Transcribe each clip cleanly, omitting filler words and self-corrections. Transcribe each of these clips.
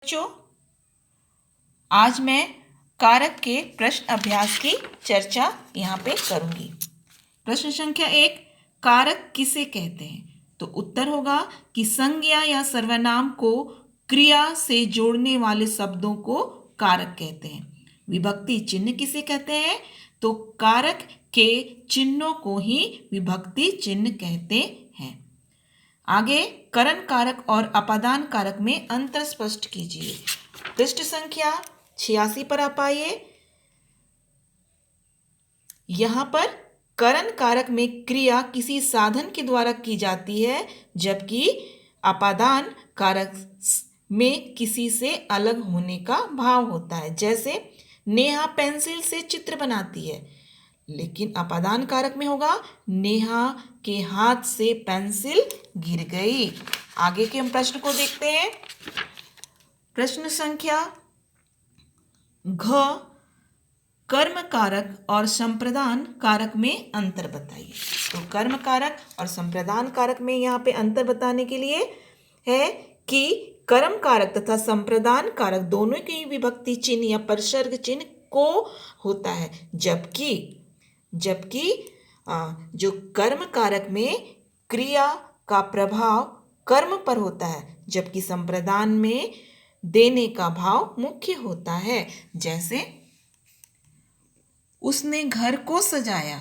बच्चों, आज मैं कारक के प्रश्न अभ्यास की चर्चा यहाँ पे करूँगी। प्रश्न संख्या 1, कारक किसे कहते हैं? तो उत्तर होगा कि संज्ञा या सर्वनाम को क्रिया से जोड़ने वाले शब्दों को कारक कहते हैं। विभक्ति चिन्ह किसे कहते हैं? तो कारक के चिन्हों को ही विभक्ति चिन्ह कहते हैं। आगे करण कारक और अपादान कारक में अंतर स्पष्ट कीजिए। पृष्ठ संख्या 86 पर आप आइए। यहां पर करण कारक में क्रिया किसी साधन के द्वारा की जाती है, जबकि अपादान कारक में किसी से अलग होने का भाव होता है। जैसे नेहा पेंसिल से चित्र बनाती है, लेकिन अपादान कारक में होगा नेहा के हाथ से पेंसिल गिर गई। आगे के हम प्रश्न को देखते हैं। प्रश्न संख्या घ, कर्म कारक और संप्रदान कारक में अंतर बताइए। तो कर्म कारक और संप्रदान कारक में यहाँ पे अंतर बताने के लिए है कि कर्म कारक तथा संप्रदान कारक दोनों की विभक्ति चिन्ह या परसर्ग चिन्ह को होता है, जबकि जो कर्म कारक में क्रिया का प्रभाव कर्म पर होता है, जबकि संप्रदान में देने का भाव मुख्य होता है। जैसे उसने घर को सजाया,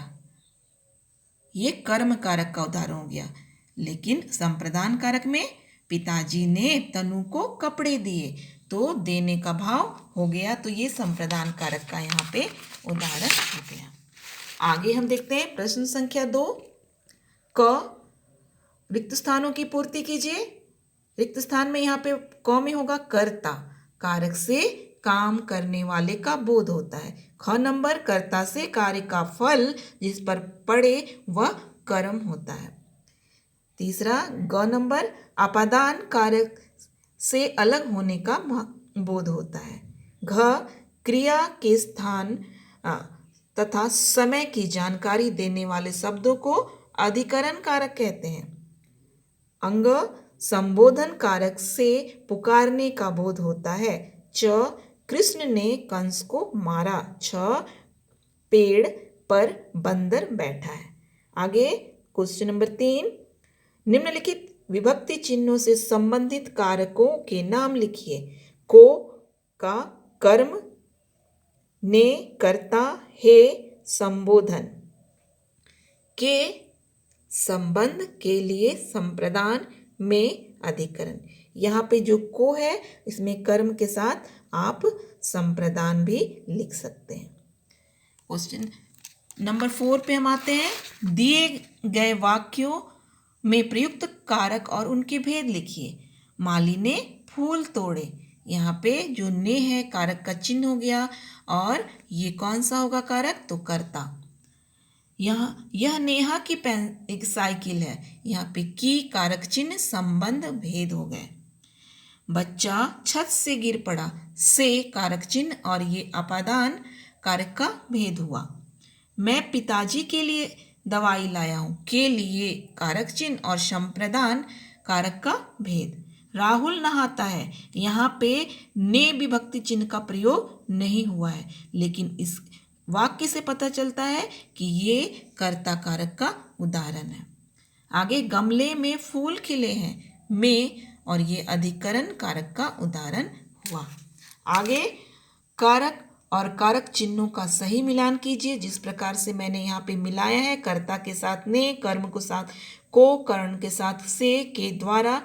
ये कर्म कारक का उदाहरण हो गया। लेकिन संप्रदान कारक में पिताजी ने तनु को कपड़े दिए, तो देने का भाव हो गया, तो ये संप्रदान कारक का यहाँ पे उदाहरण हो गया। आगे हम देखते हैं प्रश्न संख्या 2, क, रिक्त स्थानों की पूर्ति कीजिए। रिक्त स्थान में यहाँ पे क में होगा कर्ता, कारक से काम करने वाले का बोध होता है। ख नंबर, कर्ता से कार्य का फल जिस पर पड़े वह कर्म होता है। तीसरा ग नंबर, अपादान कारक से अलग होने का बोध होता है। घ, क्रिया के स्थान तथा समय की जानकारी देने वाले शब्दों को अधिकरण कारक कहते हैं। अंग, संबोधन कारक से पुकारने का बोध होता है। च, कृष्ण ने कंस को मारा। छ, पेड़ पर बंदर बैठा है। आगे क्वेश्चन नंबर 3, निम्नलिखित विभक्ति चिन्हों से संबंधित कारकों के नाम लिखिए। को का कर्म, ने कर्ता, हे संबोधन, के संबंध, के लिए संप्रदान, में अधिकरण। यहाँ पे जो को है इसमें कर्म के साथ आप संप्रदान भी लिख सकते हैं। क्वेश्चन नंबर 4 पे हम आते हैं। दिए गए वाक्यों में प्रयुक्त कारक और उनके भेद लिखिए। माली ने फूल तोड़े, यहाँ पे जो ने है कारक का चिन्ह हो गया, और ये कौन सा होगा कारक? तो कर्ता। यह नेहा की एक साइकिल है, यहाँ पे की कारक चिन्ह, संबंध, भेद हो गए। बच्चा छत से गिर पड़ा, से कारक चिन्ह और ये अपादान कारक का भेद हुआ। मैं पिताजी के लिए दवाई लाया हूँ, के लिए कारक चिन्ह और संप्रदान कारक का भेद। राहुल नहाता है, यहाँ पे ने विभक्ति चिन्ह का प्रयोग नहीं हुआ है, लेकिन इस वाक्य से पता चलता है कि ये कर्ता कारक का उदाहरण है। आगे गमले में फूल खिले हैं, में, और ये अधिकरण कारक का उदाहरण हुआ। आगे कारक और कारक चिन्हों का सही मिलान कीजिए, जिस प्रकार से मैंने यहाँ पे मिलाया है। कर्ता के साथ ने, कर्म को साथ को, करण के साथ से, के द्वारा,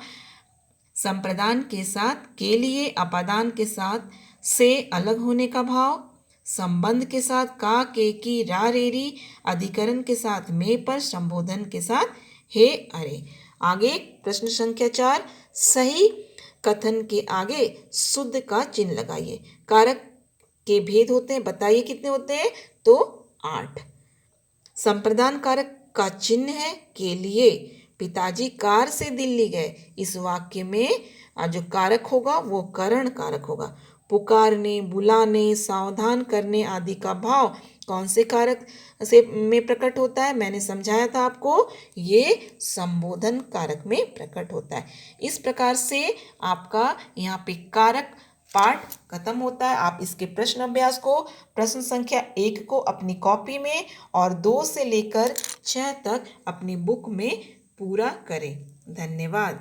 संप्रदान के साथ के लिए, अपादान के साथ से अलग होने का भाव, संबंध के साथ का, के, की, रा, रेरी, अधिकरण के साथ में पर, संबोधन के साथ हे, अरे। आगे प्रश्न संख्या 4, सही कथन के आगे शुद्ध का चिन्ह लगाइए। कारक के भेद होते हैं, बताइए कितने होते हैं? तो 8। संप्रदान कारक का चिन्ह है के लिए। पिताजी कार से दिल्ली गए, इस वाक्य में जो कारक होगा वो करण कारक होगा। पुकारने, बुलाने, सावधान करने आदि का भाव कौन से कारक से में प्रकट होता है? मैंने समझाया था आपको, ये संबोधन कारक में प्रकट होता है। इस प्रकार से आपका यहाँ पे कारक पाठ खत्म होता है। आप इसके प्रश्न अभ्यास को प्रश्न संख्या 1 को अपनी कॉपी में और 2 से लेकर 6 तक अपनी बुक में पूरा करें। धन्यवाद।